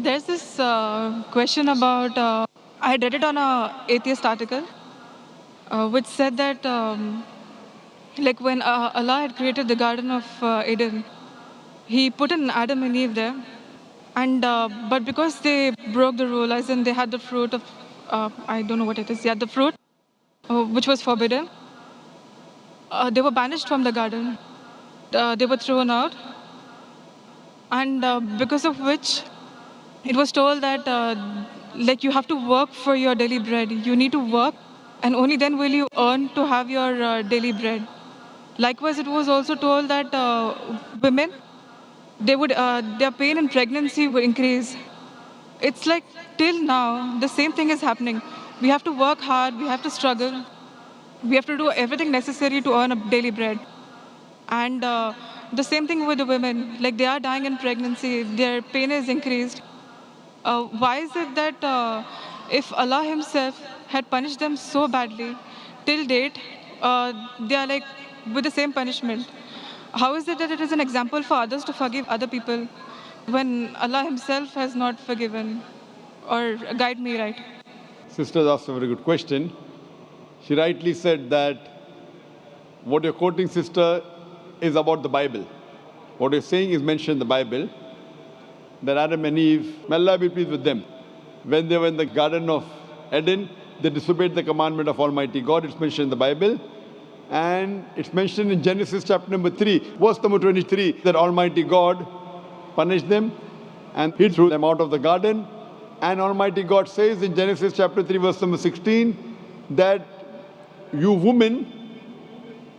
There's this question about, I read it on a atheist article, which said that, like when Allah had created the Garden of Eden, He put an Adam and Eve there, and but because they broke the rule, as in they had the fruit of, I don't know what it is, yeah, the fruit, which was forbidden, they were banished from the garden. They were thrown out, and because of which it was told that like you have to work for your daily bread. You need to work, and only then will you earn to have your daily bread. Likewise, it was also told that women, they would their pain in pregnancy would increase. It's like till now the same thing is happening. We have to work hard. We have to struggle. We have to do everything necessary to earn a daily bread. And the same thing with the women. Like they are dying in pregnancy. Their pain is increased. Why is it that if Allah Himself had punished them so badly, till date, they are like with the same punishment? How is it that it is an example for others to forgive other people when Allah Himself has not forgiven? Or guide me right. Sister asked a very good question. She rightly said that what you're quoting, sister, is about the Bible. What you're saying is mentioned in the Bible, that Adam and Eve, may Allah be pleased with them, when they were in the Garden of Eden, they disobeyed the commandment of Almighty God. It's mentioned in the Bible. And it's mentioned in Genesis chapter number 3, verse number 23, that Almighty God punished them and He threw them out of the garden. And Almighty God says in Genesis chapter 3, verse number 16, that you women,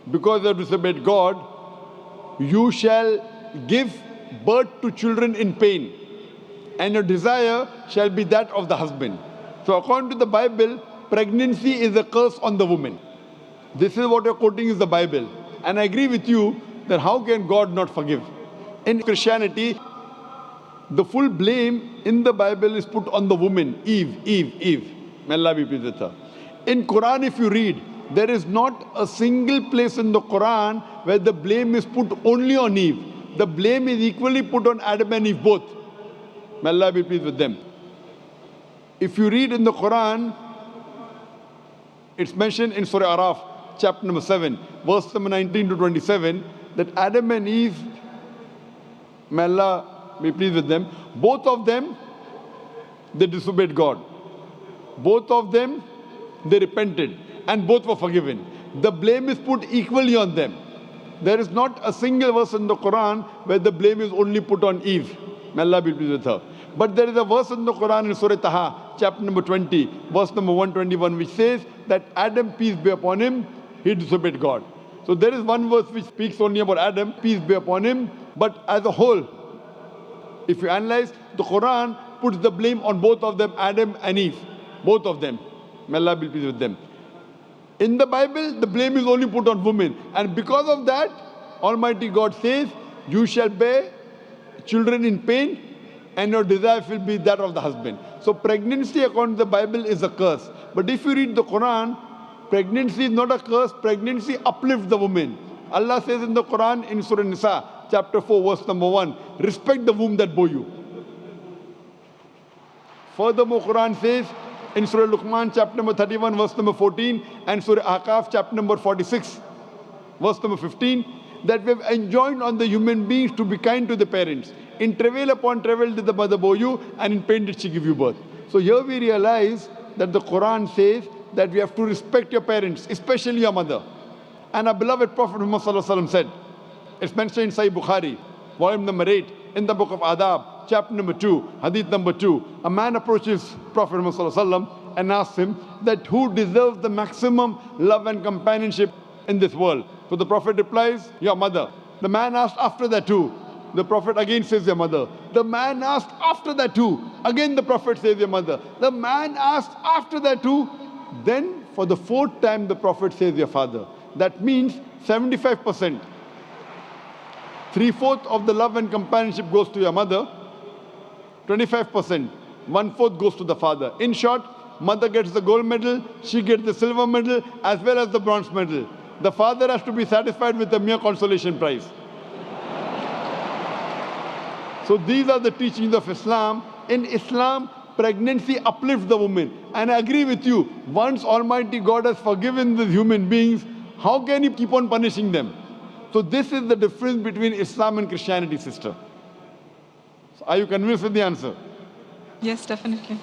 because you have disobeyed God, you shall give birth to children in pain, and your desire shall be that of the husband. So according to the Bible, pregnancy is a curse on the woman. This is what you're quoting is the Bible. And I agree with you that how can God not forgive? In Christianity, the full blame in the Bible is put on the woman, Eve. May Allah be pleased with her. In Quran, if you read, there is not a single place in the Quran where the blame is put only on Eve. The blame is equally put on Adam and Eve both. May Allah be pleased with them. If you read in the Quran, it's mentioned in Surah Araf, chapter number 7, verse number 19 to 27, that Adam and Eve, may Allah be pleased with them, both of them, they disobeyed God. Both of them, they repented, and both were forgiven. The blame is put equally on them. There is not a single verse in the Quran where the blame is only put on Eve. May Allah be pleased with her. But there is a verse in the Quran in Surah Taha, chapter number 20, verse number 121, which says that Adam, peace be upon him, he disobeyed God. So there is one verse which speaks only about Adam, peace be upon him. But as a whole, if you analyze, the Quran puts the blame on both of them, Adam and Eve. Both of them. May Allah be pleased with them. In the Bible, the blame is only put on women. And because of that, Almighty God says, you shall bear children in pain, and your desire will be that of the husband. So pregnancy, according to the Bible, is a curse. But if you read the Quran, pregnancy is not a curse. Pregnancy uplifts the woman. Allah says in the Quran, in Surah Nisa, chapter 4, verse number 1, respect the womb that bore you. Furthermore, Quran says in Surah Luqman, chapter number 31, verse number 14, and Surah Ahqaf, chapter number 46, verse number 15, that we have enjoined on the human beings to be kind to the parents. In travail upon travail did the mother bore you, and in pain did she give you birth. So here we realize that the Quran says that we have to respect your parents, especially your mother. And our beloved Prophet Muhammad ﷺ said, it's mentioned in Sahih Bukhari, volume number 8, in the book of Adab, chapter number 2, hadith number 2. A man approaches Prophet Muhammad ﷺ and asks him that who deserves the maximum love and companionship in this world. So the Prophet replies, your mother. The man asked after that too. The Prophet again says your mother. The man asked after that too. Again the Prophet says your mother. The man asked after that too. Then for the fourth time the Prophet says your father. That means 75%. 3/4 of the love and companionship goes to your mother. 25%. 1/4 goes to the father. In short, mother gets the gold medal, she gets the silver medal as well as the bronze medal. The father has to be satisfied with the mere consolation prize. So these are the teachings of Islam In Islam, pregnancy uplifts the woman. And I agree with you. Once Almighty God has forgiven the human beings, how can He keep on punishing them? So this is the difference between Islam and Christianity, sister. So are you convinced with the answer? Yes, definitely.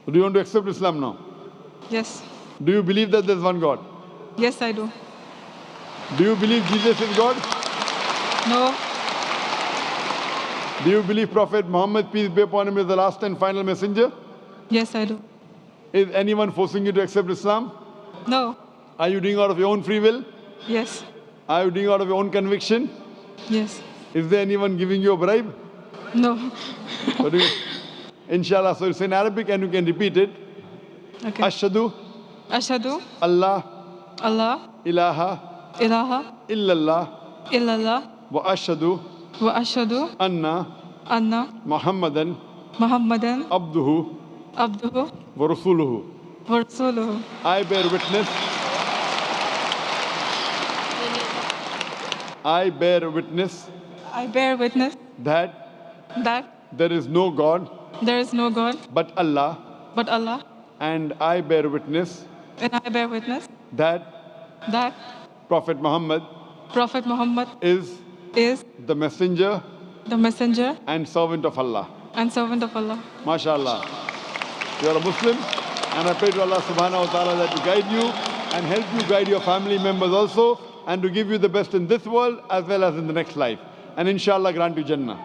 Do you want to accept Islam now? Yes. Do you believe that there's one God? Yes, I do. Do you believe Jesus is God? No. Do you believe Prophet Muhammad, peace be upon him, is the last and final messenger? Yes, I do. Is anyone forcing you to accept Islam? No. Are you doing out of your own free will? Yes. Are you doing out of your own conviction? Yes. Is there anyone giving you a bribe? No. What do you- Inshallah, so it's in Arabic and you can repeat it. Okay. Ashhadu Ashhadu Allah Allah ilaha ilaha illallah illallah wa ashhadu wa ashhadu anna anna Muhammadan Muhammadan abduhu abduhu wa rasuluhu. wa rasuluhu. I bear witness. I bear witness I bear witness that that there is no God there is no God but Allah, but Allah, and I bear witness and I bear witness that that Prophet Muhammad Prophet Muhammad is is the messenger the messenger and servant of Allah. and servant of Allah. MashaAllah. You are a Muslim, and I pray to Allah subhanahu wa ta'ala that to guide you and help you guide your family members also, and to give you the best in this world as well as in the next life. And inshallah grant you Jannah.